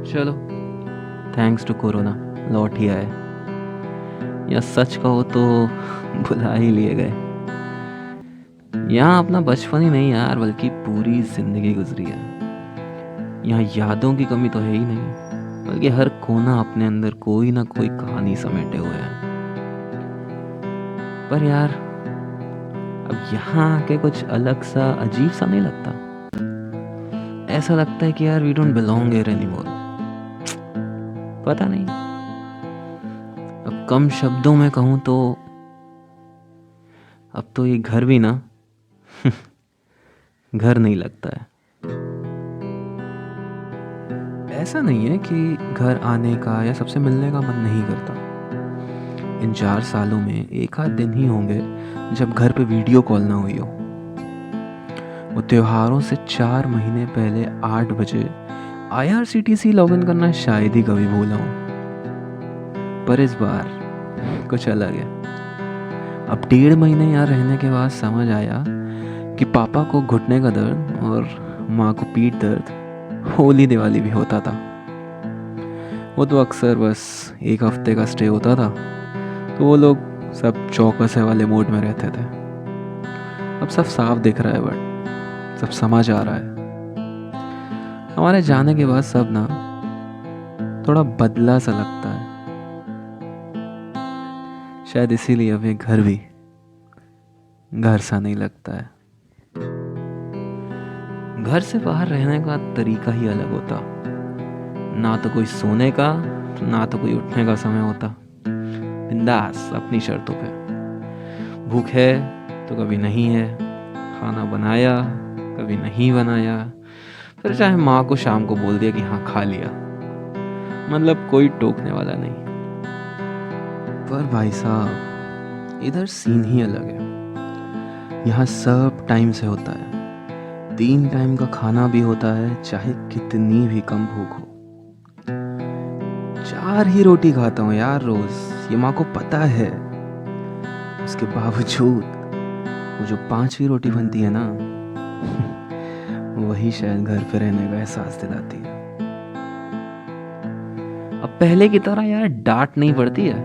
चलो, thanks to corona लौट ही आए, या सच कहो तो बुला ही लिए गए। यहाँ अपना बचपन ही नहीं यार, बल्कि पूरी जिंदगी गुजरी है। यहाँ यादों की कमी तो है ही नहीं, बल्कि हर कोना अपने अंदर कोई ना कोई कहानी समेटे हुए है। पर यार, अब यहाँ आके कुछ अलग सा अजीब सा नहीं लगता। ऐसा लगता है कि यार we don't belong here anymore. पता नहीं, अब कम शब्दों में कहूँ तो अब तो ये घर भी ना घर नहीं लगता है। ऐसा नहीं है कि घर आने का या सबसे मिलने का मन नहीं करता। इन 4 सालों में एक आध दिन ही होंगे जब घर पे वीडियो कॉल ना हुई हो। वो त्योहारों से 4 महीने पहले 8 बजे IRCTC लॉगिन करना शायद ही कभी भूला हूँ। पर इस बार कुछ अलग है। अब 1.5 महीने यहाँ रहने के बाद समझ आया कि पापा को घुटने का दर्द और माँ को पीठ दर्द होली दिवाली भी होता था। वो तो अक्सर बस एक हफ्ते का स्टे होता था, तो वो लोग सब चौकसे वाले मूड में रहते थे। अब सब साफ दिख रहा है, बट सब समझ आ रहा है। हमारे जाने के बाद सब ना थोड़ा बदला सा लगता है। शायद इसीलिए अब ये घर भी घर सा नहीं लगता है। घर से बाहर रहने का तरीका ही अलग होता। ना तो कोई सोने का, ना तो कोई उठने का समय होता। बिंदास अपनी शर्तों पे। भूख है तो कभी नहीं है, खाना बनाया कभी नहीं बनाया, फिर चाहे माँ को शाम को बोल दिया कि हाँ खा लिया, मतलब कोई टोकने वाला नहीं। पर भाई साहब, इधर सीन ही अलग है। यहाँ सब टाइम से होता है। 3 टाइम का खाना भी होता है, चाहे कितनी भी कम भूख हो। 4 ही रोटी खाता हूँ यार रोज, ये माँ को पता है। उसके बावजूद वो जो 5वीं रोटी बनती है ना वही शायद घर पे रहने का एहसास दिलाती है। अब पहले की तरह यार डांट नहीं पड़ती है।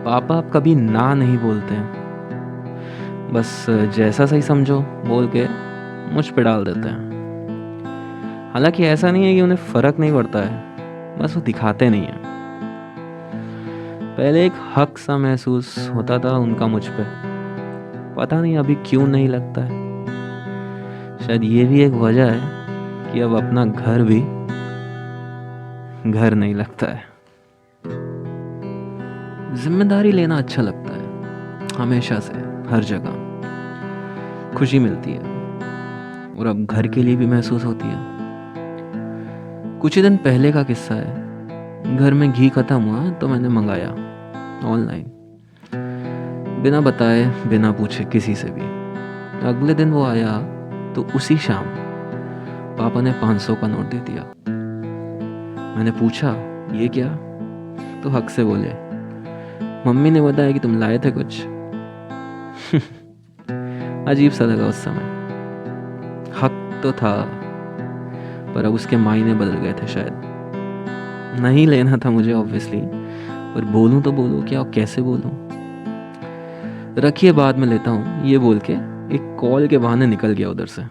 पापा अब कभी ना नहीं बोलते हैं, बस जैसा सही समझो बोल के मुझ पे डाल देते हैं। हालांकि ऐसा नहीं है कि उन्हें फर्क नहीं पड़ता है, बस वो दिखाते नहीं है। पहले एक हक सा महसूस होता था उनका मुझ पे, पता नहीं अभी क्यों नहीं लगता है। शायद ये भी एक वजह है कि अब अपना घर भी घर नहीं लगता है। जिम्मेदारी लेना अच्छा लगता है, हमेशा से हर जगह खुशी मिलती है, और अब घर के लिए भी महसूस होती है। कुछ ही दिन पहले का किस्सा है। घर में घी खत्म हुआ तो मैंने मंगाया ऑनलाइन, बिना बताए बिना पूछे किसी से भी। अगले दिन वो आया तो उसी शाम पापा ने 500 का नोट दे दिया। मैंने पूछा ये क्या, तो हक से बोले मम्मी ने बताया कि तुम लाए थे कुछ। अजीब सा लगा उस समय। हक तो था, पर अब उसके मायने बदल गए थे शायद। नहीं लेना था मुझे ऑब्वियसली, पर बोलूं तो बोलूं क्या और कैसे बोलूं। रखिए बाद में लेता हूँ ये बोल के एक कॉल के बहाने निकल गया उधर से।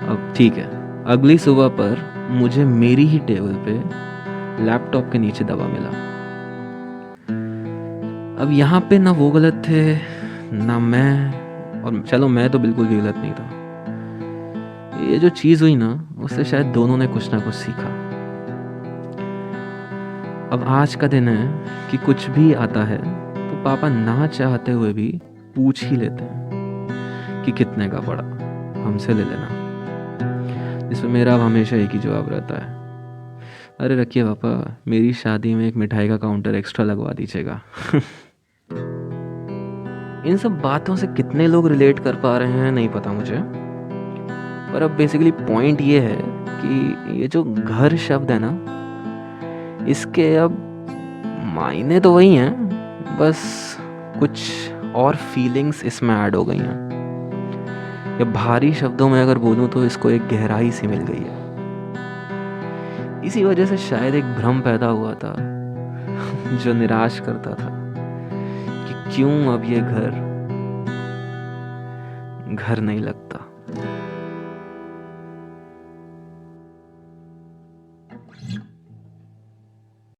अब ठीक है, अगली सुबह पर मुझे मेरी ही टेबल पे लैपटॉप के नीचे दवा मिला। अब यहाँ पे ना वो गलत थे ना मैं, और चलो मैं तो बिल्कुल भी गलत नहीं था। ये जो चीज़ हुई ना, उससे शायद दोनों ने कुछ ना कुछ सीखा। अब आज का दिन है कि कुछ भी आता है तो पापा ना चाहते हुए भी पूछ ही लेते हैं कि कितने का पड़ा, हमसे ले लेना। जिसमें मेरा अब हमेशा एक ही जवाब रहता है, अरे रखिए पापा, मेरी शादी में एक मिठाई का काउंटर एक्स्ट्रा लगवा दीजिएगा। इन सब बातों से कितने लोग रिलेट कर पा रहे हैं नहीं पता मुझे, पर अब बेसिकली पॉइंट ये है कि ये जो घर शब्द है ना, इसके अब मायने तो वही हैं, बस कुछ और फीलिंग्स इसमें ऐड हो गई हैं। या भारी शब्दों में अगर बोलूँ तो इसको एक गहराई सी मिल गई है। इसी वजह से शायद एक भ्रम पैदा हुआ था जो निराश करता था कि क्यों अब ये घर घर नहीं लगता।